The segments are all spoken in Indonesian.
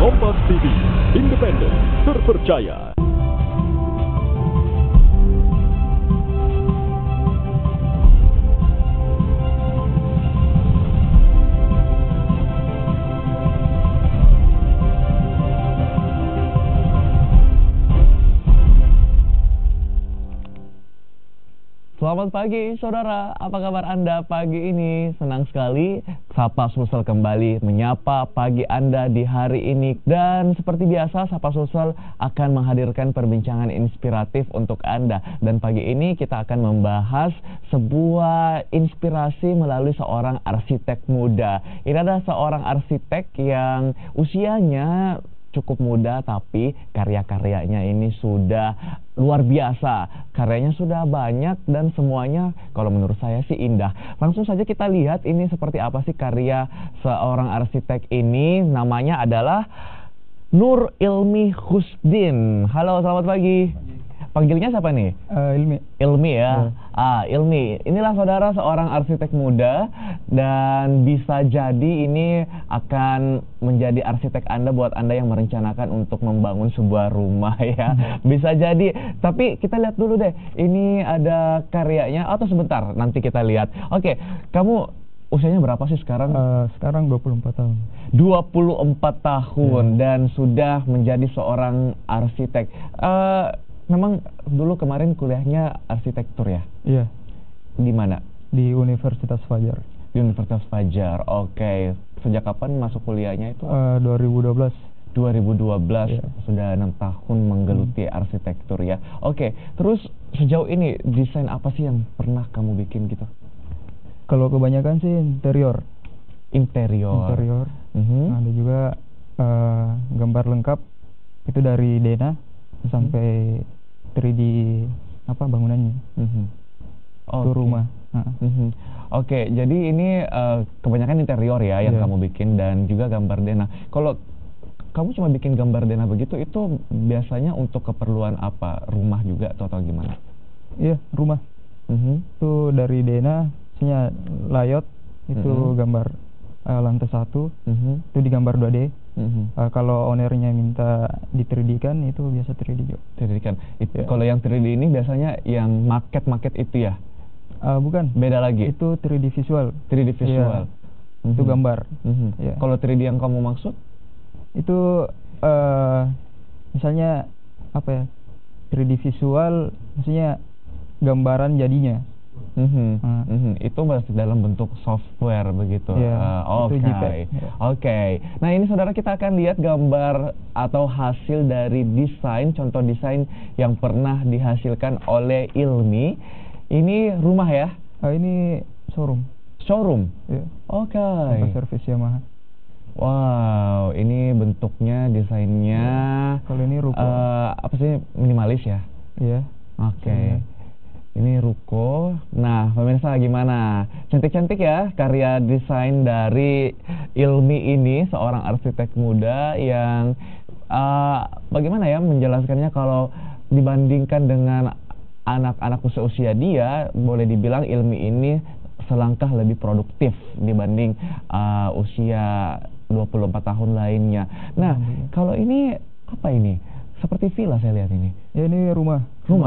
Kompas TV, independen, terpercaya. Selamat pagi saudara, apa kabar Anda pagi ini? Senang sekali Sapa Sulsel kembali menyapa pagi Anda di hari ini. Dan seperti biasa Sapa Sulsel akan menghadirkan perbincangan inspiratif untuk Anda. Dan pagi ini kita akan membahas sebuah inspirasi melalui seorang arsitek muda. Ini adalah seorang arsitek yang usianya cukup muda, tapi karya-karyanya ini sudah luar biasa. Karyanya sudah banyak dan semuanya kalau menurut saya sih indah. Langsung saja kita lihat ini seperti apa sih karya seorang arsitek ini. Namanya adalah Nur Ilmi Husdin. Halo, selamat pagi. Panggilnya siapa nih? Ilmi. Ilmi ya. Ilmi. Inilah saudara seorang arsitek muda dan bisa jadi ini akan menjadi arsitek Anda buat Anda yang merencanakan untuk membangun sebuah rumah ya. Bisa jadi. Tapi kita lihat dulu deh. Ini ada karyanya atau sebentar nanti kita lihat. Oke, kamu usianya berapa sih sekarang? Sekarang 24 tahun. 24 tahun dan sudah menjadi seorang arsitek. Memang dulu kemarin kuliahnya arsitektur ya? Iya. Di mana? Di Universitas Fajar. Di Universitas Fajar, oke. Sejak kapan masuk kuliahnya itu? 2012. 2012, Iya. Sudah 6 tahun menggeluti arsitektur ya. Oke, terus sejauh ini desain apa sih yang pernah kamu bikin gitu? Kalau kebanyakan sih interior. Interior. Ada juga gambar lengkap itu dari Dena sampai 3D bangunannya. Itu rumah. Oke, jadi ini kebanyakan interior ya yang kamu bikin dan juga gambar Dena. Kalau kamu cuma bikin gambar Dena begitu, itu biasanya untuk keperluan apa? Rumah juga atau gimana? Iya, rumah. Itu dari Dena, misalnya layout itu gambar lantai 1, itu digambar 2D. Kalau ownernya minta di 3D kan, itu biasa 3D juga. 3D kan. Kalau yang 3D ini biasanya yang market itu ya? Bukan. Beda lagi? Itu 3D visual. 3D visual. Itu gambar. Kalau 3D yang kamu maksud? Itu misalnya 3D visual, maksudnya gambaran jadinya. Itu masih dalam bentuk software begitu. Oke. Nah, ini saudara, kita akan lihat gambar atau hasil dari desain, contoh desain yang pernah dihasilkan oleh Ilmi. Ini rumah ya? Ini showroom. Showroom? Iya. Oke. Servis Yamaha. Wow, ini bentuknya, desainnya. Kalau ini ruko. Apa sih, minimalis ya? Iya. Oke. Ini ruko. Nah, pemirsa gimana? Cantik-cantik ya karya desain dari Ilmi ini, seorang arsitek muda yang bagaimana ya menjelaskannya, kalau dibandingkan dengan anak-anak usia dia, boleh dibilang Ilmi ini selangkah lebih produktif dibanding usia 24 tahun lainnya. Nah, kalau ini apa ini? Seperti villa saya lihat ini. Ya, ini rumah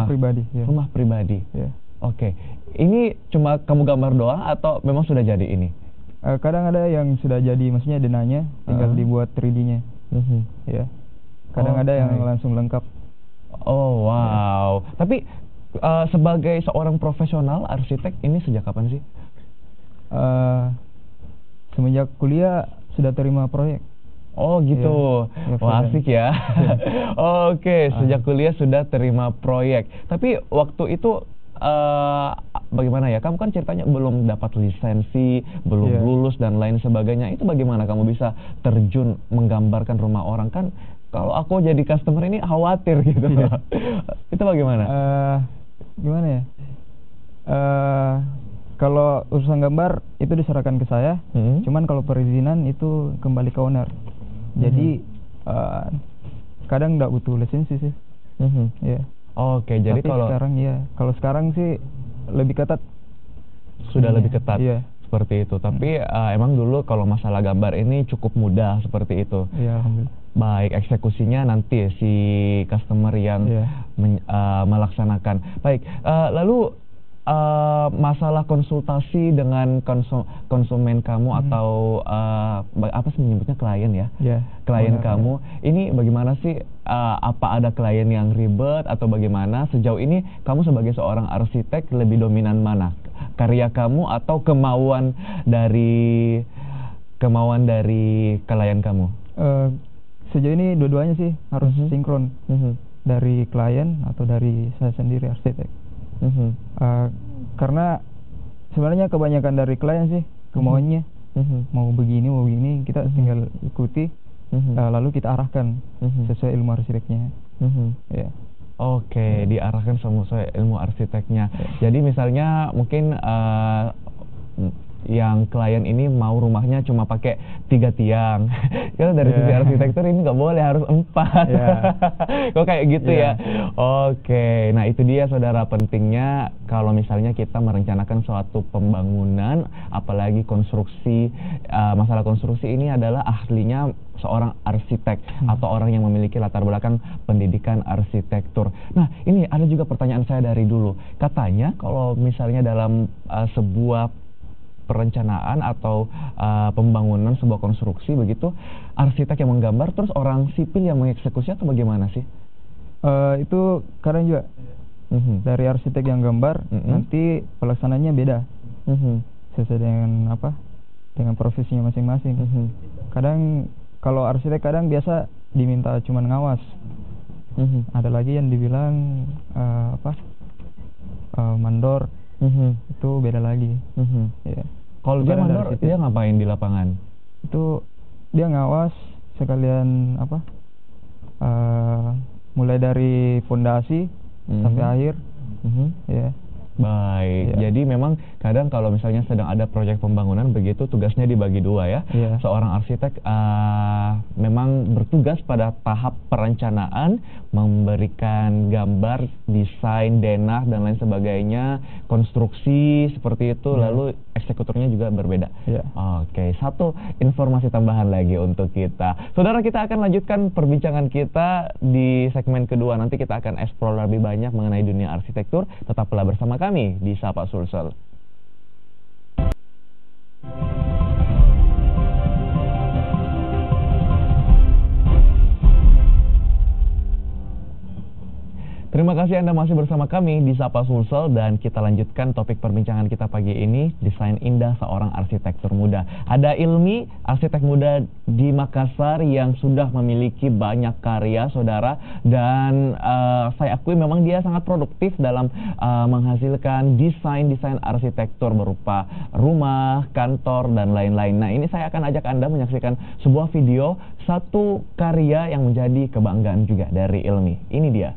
pribadi. Ya. Rumah pribadi. Ya. Oke. Ini cuma kamu gambar doang atau memang sudah jadi ini? Kadang ada yang sudah jadi, maksudnya denanya tinggal dibuat 3D-nya. Ya. Kadang ada yang langsung lengkap. Oh, wow. Tapi sebagai seorang profesional arsitek ini sejak kapan sih? Semenjak kuliah sudah terima proyek. Oh gitu, wah asik ya. Oke, sejak kuliah sudah terima proyek. Tapi waktu itu bagaimana ya? Kamu kan ceritanya belum dapat lisensi, belum lulus dan lain sebagainya. Itu bagaimana kamu bisa terjun menggambarkan rumah orang? Kan kalau aku jadi customer ini khawatir gitu. Itu bagaimana? Gimana ya? Kalau urusan gambar itu diserahkan ke saya. Cuman kalau perizinan itu kembali ke owner. Jadi kadang nggak butuh lisensi sih. Oke, jadi kalau sekarang sih lebih ketat. Sudah lebih ketat. Iya. seperti itu. Tapi emang dulu kalau masalah gambar ini cukup mudah seperti itu. Iya, alhamdulillah. Baik, eksekusinya nanti si customer yang melaksanakan. Baik, lalu masalah konsultasi dengan konsumen kamu atau apa sih menyebutnya, klien ya? Iya. Klien kamu, ini bagaimana sih? Apa ada klien yang ribet atau bagaimana? Sejauh ini kamu sebagai seorang arsitek lebih dominan mana? Karya kamu atau kemauan dari klien kamu? Sejauh ini dua-duanya sih harus sinkron, dari klien atau dari saya sendiri arsitek. Karena sebenarnya kebanyakan dari klien sih kemauannya mau begini kita tinggal ikuti, lalu kita arahkan sesuai ilmu arsiteknya. Ya. Oke, diarahkan sesuai ilmu arsiteknya. Jadi misalnya mungkin yang klien ini mau rumahnya cuma pakai 3 tiang. Karena dari sisi arsitektur ini nggak boleh, harus 4. Kok kayak gitu ya? Oke, nah itu dia saudara pentingnya kalau misalnya kita merencanakan suatu pembangunan, apalagi konstruksi. Masalah konstruksi ini adalah ahlinya seorang arsitek atau orang yang memiliki latar belakang pendidikan arsitektur. Nah, ini ada juga pertanyaan saya dari dulu. Katanya kalau misalnya dalam sebuah perencanaan atau pembangunan sebuah konstruksi begitu, arsitek yang menggambar terus orang sipil yang mengeksekusi atau bagaimana sih? Itu kadang juga dari arsitek yang gambar nanti pelaksananya beda, sesuai dengan dengan profesinya masing-masing. Kadang kalau arsitek kadang biasa diminta cuman ngawas, ada lagi yang dibilang mandor. Itu beda lagi. Ya. Kalau dia mandor, dia ngapain di lapangan? Itu dia ngawas sekalian mulai dari fondasi sampai akhir. Ya. Baik, jadi memang kadang kalau misalnya sedang ada proyek pembangunan begitu tugasnya dibagi 2 ya. Seorang arsitek memang bertugas pada tahap perencanaan, memberikan gambar, desain, denah dan lain sebagainya, konstruksi seperti itu, lalu eksekutornya juga berbeda. Oke, satu informasi tambahan lagi untuk kita. Saudara, kita akan lanjutkan perbincangan kita di segmen kedua. Nanti kita akan explore lebih banyak mengenai dunia arsitektur. Tetaplah bersama kami di Sapa Sulsel. Terima kasih Anda masih bersama kami di Sapa Sulsel dan kita lanjutkan topik perbincangan kita pagi ini, desain indah seorang arsitektur muda. Ada Ilmi, arsitek muda di Makassar yang sudah memiliki banyak karya, saudara, dan saya akui memang dia sangat produktif dalam menghasilkan desain arsitektur berupa rumah, kantor, dan lain-lain. Nah, ini saya akan ajak Anda menyaksikan sebuah video, satu karya yang menjadi kebanggaan juga dari Ilmi. Ini dia.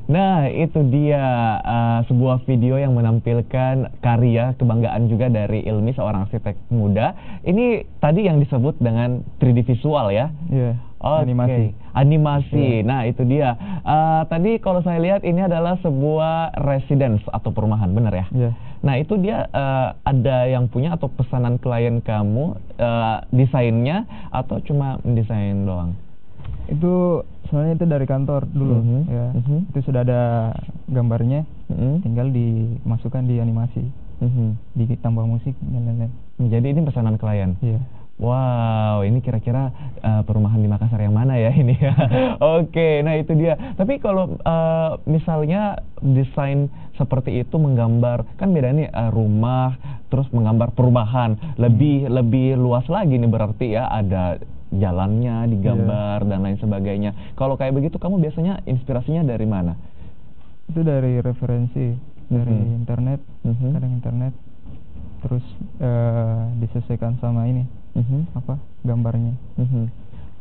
Nah, itu dia sebuah video yang menampilkan karya kebanggaan juga dari Ilmi, seorang arsitek muda. Ini tadi yang disebut dengan 3D visual ya? Iya, animasi. Nah, itu dia. Tadi kalau saya lihat ini adalah sebuah residence atau perumahan, benar ya? Iya. Nah, itu dia ada yang punya atau pesanan klien kamu, desainnya atau cuma mendesain doang? Itu sebenarnya itu dari kantor dulu, ya. Itu sudah ada gambarnya, tinggal dimasukkan di animasi. ditambah musik dan lain-lain. Jadi ini pesanan klien. Iya. Wow, ini kira-kira perumahan di Makassar yang mana ya ini ya? Oke, nah itu dia. Tapi kalau misalnya desain seperti itu menggambar, kan beda nih rumah, terus menggambar perumahan, lebih luas lagi nih berarti ya, ada jalannya digambar dan lain sebagainya. Kalau kayak begitu, kamu biasanya inspirasinya dari mana? Itu dari referensi, dari internet, kadang internet, terus disesuaikan sama ini. Apa gambarnya.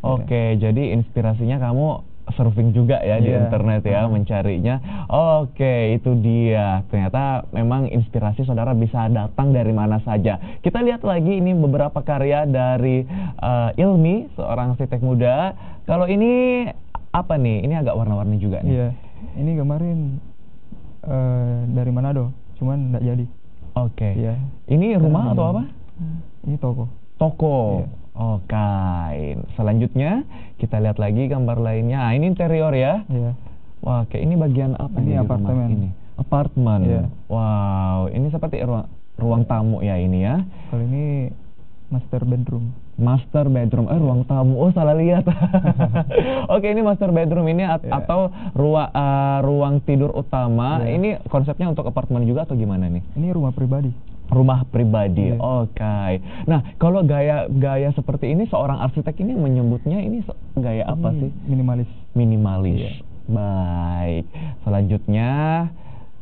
Oke, jadi inspirasinya kamu surfing juga ya di internet ya, mencarinya. Oke, itu dia. Ternyata memang inspirasi saudara bisa datang dari mana saja. Kita lihat lagi ini beberapa karya dari Ilmi, seorang arsitek muda. Kalau ini apa nih? Ini agak warna-warni juga nih. Iya, ini gambarin dari Manado, cuman nggak jadi. Oke. Iya. Ini rumah atau apa? Ini toko. Toko. Iya. Oke. Selanjutnya kita lihat lagi gambar lainnya. Nah, ini interior ya. Iya. Wah, kayak ini bagian apa Ini nih di apartemen. rumah ini? Apartemen. Iya. Wow, ini seperti ruang tamu ya ini ya. Kalau ini master bedroom. Master bedroom, ruang tamu. Oh, salah lihat. Oke, ini master bedroom ini atau ruang tidur utama. Ini konsepnya untuk apartemen juga atau gimana nih? Ini rumah pribadi. Rumah pribadi. Oke. Nah, kalau gaya seperti ini, seorang arsitek ini menyebutnya ini gaya apa sih? Minimalis. Minimalis. Baik. Selanjutnya,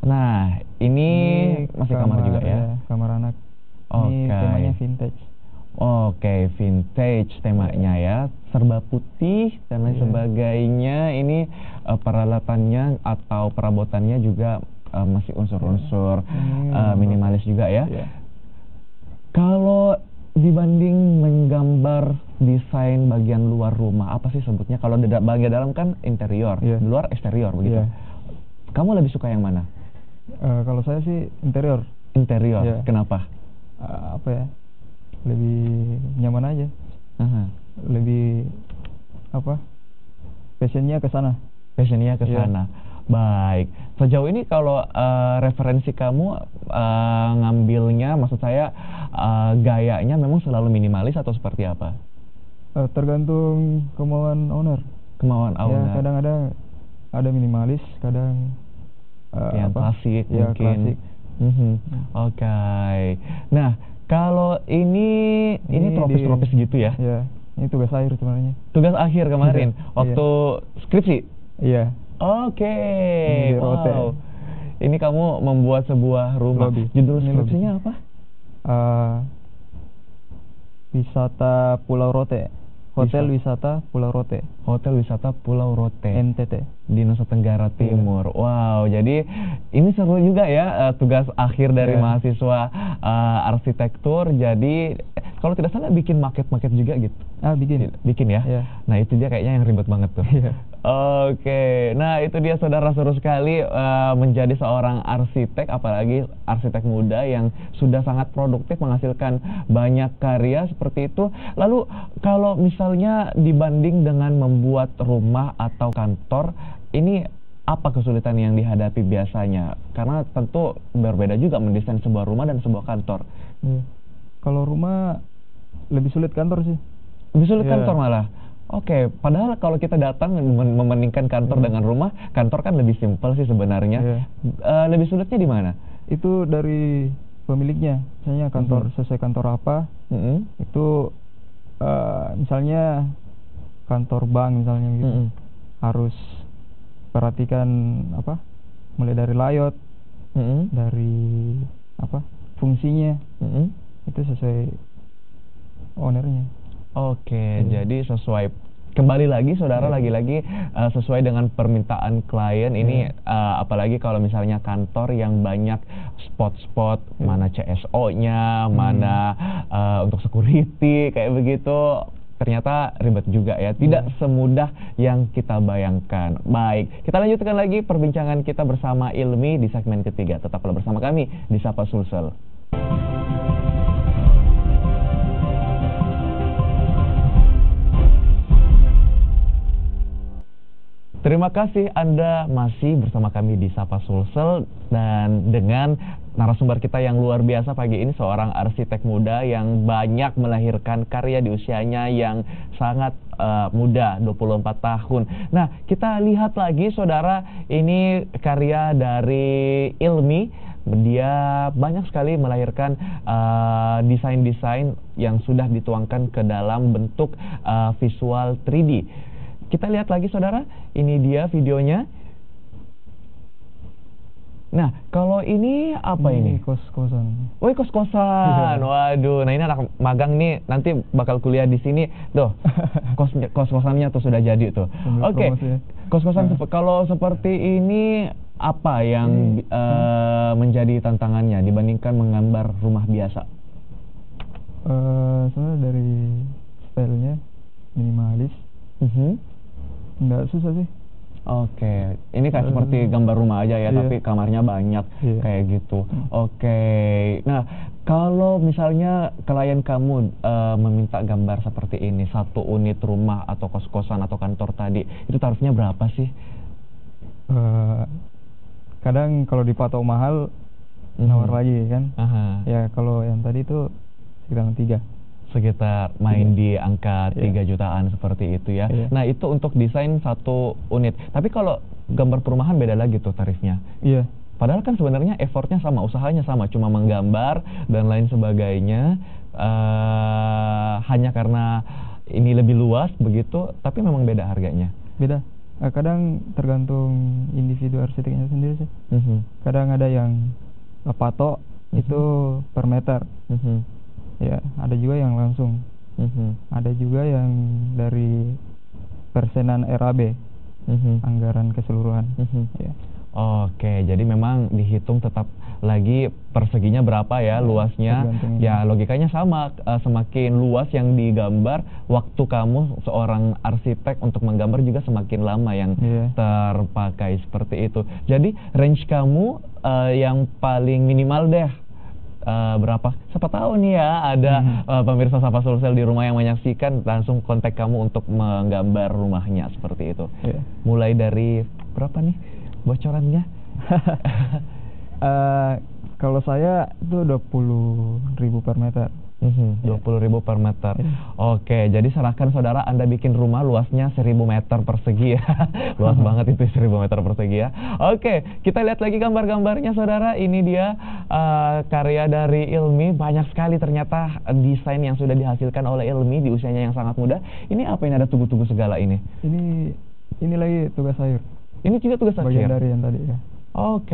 nah ini masih kamar juga ya? Kamar anak. Ini temanya vintage. Oke, vintage temanya ya, serba putih dan lain sebagainya. Ini peralatannya atau perabotannya juga masih unsur-unsur minimalis juga ya. Kalau dibanding menggambar desain bagian luar rumah, apa sih sebutnya? Kalau bagian dalam kan interior, di luar eksterior begitu. Kamu lebih suka yang mana? Kalau saya sih interior. Interior. Kenapa? Apa ya? Lebih nyaman aja. Lebih apa? Passionnya ke sana. Passionnya ke sana. Baik. Sejauh ini kalau referensi kamu ngambilnya, maksud saya gayanya memang selalu minimalis atau seperti apa? Tergantung kemauan owner. Kemauan owner. Ya, kadang-kadang ada minimalis, kadang yang klasik mungkin. Klasik. Oke. Nah, kalau ini tropis-tropis gitu ya? Iya. Ini tugas akhir sebenarnya. Tugas akhir kemarin waktu skripsi? Iya. Oke. Wow. Ini kamu membuat sebuah rumah. Judul skripsinya apa? Wisata Pulau Rote. Hotel Wisata Pulau Rote. Hotel Wisata Pulau Rote. NTT. Di Nusa Tenggara Timur. Wow, jadi ini seru juga ya tugas akhir dari mahasiswa arsitektur. Jadi kalau tidak salah bikin maket-maket juga gitu. Bikin ya? Nah, itu dia kayaknya yang ribet banget tuh. Oke, nah itu dia saudara, seru sekali menjadi seorang arsitek, apalagi arsitek muda yang sudah sangat produktif menghasilkan banyak karya seperti itu. Lalu kalau misalnya dibanding dengan membuat rumah atau kantor, ini apa kesulitan yang dihadapi biasanya? Karena tentu berbeda juga mendesain sebuah rumah dan sebuah kantor. Kalau rumah lebih sulit kantor sih. Lebih sulit kantor malah? Oke, padahal kalau kita datang membandingkan kantor dengan rumah, kantor kan lebih simpel sih sebenarnya. Lebih sulitnya di mana? Itu dari pemiliknya. Misalnya kantor sesuai kantor apa, itu misalnya kantor bank misalnya gitu, harus perhatikan apa, mulai dari layout, dari apa fungsinya, itu sesuai ownernya. Oke, jadi sesuai, kembali lagi saudara, lagi-lagi sesuai dengan permintaan klien. Ini apalagi kalau misalnya kantor yang banyak spot-spot, mana CSO-nya, mana untuk security, kayak begitu. Ternyata ribet juga ya, tidak semudah yang kita bayangkan. Baik, kita lanjutkan lagi perbincangan kita bersama Ilmi di segmen ketiga. Tetaplah bersama kami di Sapa Sulsel. Terima kasih Anda masih bersama kami di Sapa Sulsel, dan dengan narasumber kita yang luar biasa pagi ini, seorang arsitek muda yang banyak melahirkan karya di usianya yang sangat muda, 24 tahun. Nah, kita lihat lagi saudara, ini karya dari Ilmi. Dia banyak sekali melahirkan desain-desain yang sudah dituangkan ke dalam bentuk visual 3D. Kita lihat lagi saudara, ini dia videonya. Nah, kalau ini apa ini? Kos-kosan. Oh, kos-kosan. Waduh, nah ini anak magang nih, nanti bakal kuliah di sini. Tuh, kos-kosannya tuh sudah jadi tuh. Oke, kos-kosan kalau seperti ini apa yang menjadi tantangannya dibandingkan menggambar rumah biasa? Sebenarnya dari stylenya minimalis. Nggak susah sih. Oke, ini kayak seperti gambar rumah aja ya, tapi kamarnya banyak kayak gitu. Oke, nah kalau misalnya klien kamu meminta gambar seperti ini, satu unit rumah atau kos-kosan atau kantor tadi, itu tarifnya berapa sih? Kadang kalau dipatok mahal, nawar lagi kan. Ya kalau yang tadi itu sekitar main di angka 3 jutaan seperti itu ya. Nah, itu untuk desain satu unit. Tapi kalau gambar perumahan beda lagi tuh tarifnya. Padahal kan sebenarnya effortnya sama, usahanya sama, cuma menggambar dan lain sebagainya. Hanya karena ini lebih luas begitu, tapi memang beda harganya. Beda. Kadang tergantung individu arsiteknya sendiri sih. Kadang ada yang patok itu per meter. Ya, ada juga yang langsung. Ada juga yang dari persenan RAB, anggaran keseluruhan. Oke, jadi memang dihitung tetap lagi perseginya berapa ya, luasnya. Ya, logikanya sama, semakin luas yang digambar, waktu kamu seorang arsitek untuk menggambar juga semakin lama yang terpakai seperti itu. Jadi range kamu yang paling minimal deh berapa? Siapa tahu nih ya ada pemirsa Sapa Sulsel di rumah yang menyaksikan, langsung kontak kamu untuk menggambar rumahnya seperti itu. Mulai dari berapa nih bocorannya? Kalau saya itu 20.000 per meter. 20.000 per meter. Oke, jadi serahkan saudara, Anda bikin rumah luasnya 1000 meter persegi ya. Luas banget itu 1000 meter persegi ya. Oke, kita lihat lagi gambar-gambarnya saudara. Ini dia karya dari Ilmi. Banyak sekali ternyata desain yang sudah dihasilkan oleh Ilmi di usianya yang sangat muda. Ini apa ini, ada tugu-tugu segala ini? Ini lagi tugas akhir. Ini juga tugas akhir? Bagian dari yang tadi ya. Oke,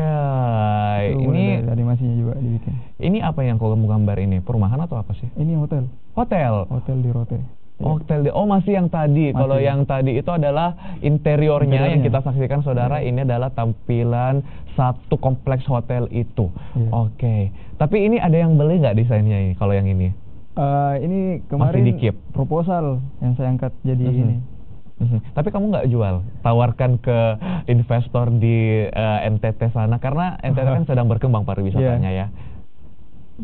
ini animasinya juga dibikin. Ini apa yang kamu gambar ini? Perumahan atau apa sih? Ini hotel. Hotel? Hotel di Rote. Hotel oh masih yang tadi. Kalau yang tadi itu adalah interiornya yang kita saksikan saudara. Ini adalah tampilan satu kompleks hotel itu. Oke. Tapi ini ada yang beli nggak desainnya ini? Kalau yang ini? Ini kemarin proposal yang saya angkat jadi ini. Tapi kamu nggak jual, tawarkan ke investor di NTT sana, karena NTT kan sedang berkembang pariwisatanya ya.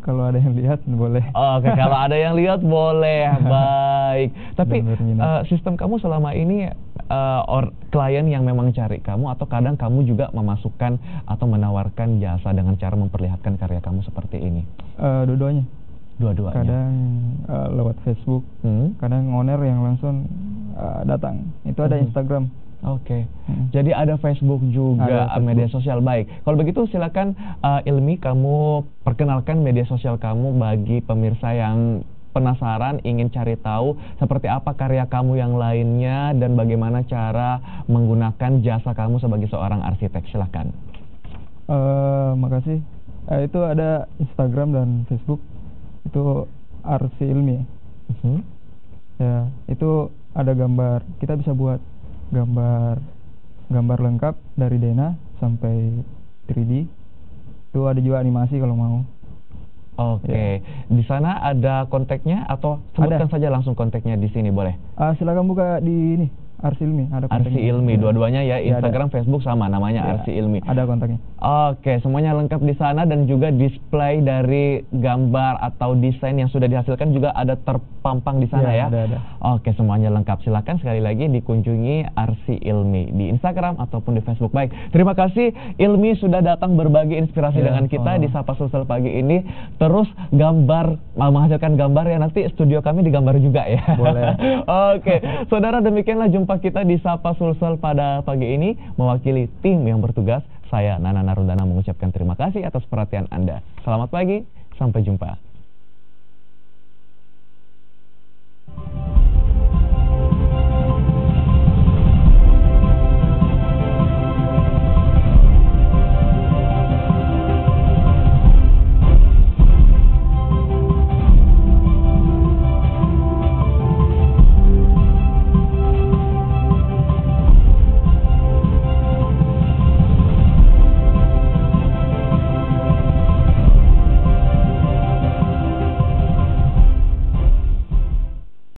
Kalau ada yang lihat boleh. Oke, kalau ada yang lihat boleh. Baik. Tapi sistem kamu selama ini klien yang memang cari kamu, atau kadang kamu juga memasukkan atau menawarkan jasa dengan cara memperlihatkan karya kamu seperti ini? Dua-duanya. Dua-duanya. Kadang lewat Facebook, kadang owner yang langsung datang. Itu ada Instagram. Oke. Jadi ada Facebook juga, ada media sosial. Baik. Kalau begitu silakan Ilmi, kamu perkenalkan media sosial kamu bagi pemirsa yang penasaran, ingin cari tahu seperti apa karya kamu yang lainnya dan bagaimana cara menggunakan jasa kamu sebagai seorang arsitek. Silakan. Makasih. Itu ada Instagram dan Facebook. Itu Arsi Ilmi. Ya, itu ada gambar. Kita bisa buat gambar lengkap dari Dena sampai 3D. Itu ada juga animasi kalau mau. Oke. Di sana ada kontaknya atau sebutkan saja langsung kontaknya di sini, boleh? Silakan buka di ini Arsi Ilmi, ada Arsi kontaknya. Ilmi, Iya. dua-duanya ya, Iya, ada. Instagram, Facebook sama namanya Iya, Arsi Ilmi. ada kontaknya. Oke, semuanya lengkap di sana dan juga display dari gambar atau desain yang sudah dihasilkan juga ada terpampang di sana ya. Iya, ada. Oke, semuanya lengkap. Silakan sekali lagi dikunjungi Arsi Ilmi di Instagram ataupun di Facebook. Baik, terima kasih Ilmi sudah datang berbagi inspirasi Iya, dengan kita di sama-sama. Sapa Sulsel pagi ini. Terus menghasilkan gambar ya, nanti studio kami digambar juga ya. Boleh. Oke, saudara, demikianlah jumpa kita di Sapa Sulsel pada pagi ini. Mewakili tim yang bertugas, saya Nana Narundana mengucapkan terima kasih atas perhatian Anda. Selamat pagi, sampai jumpa.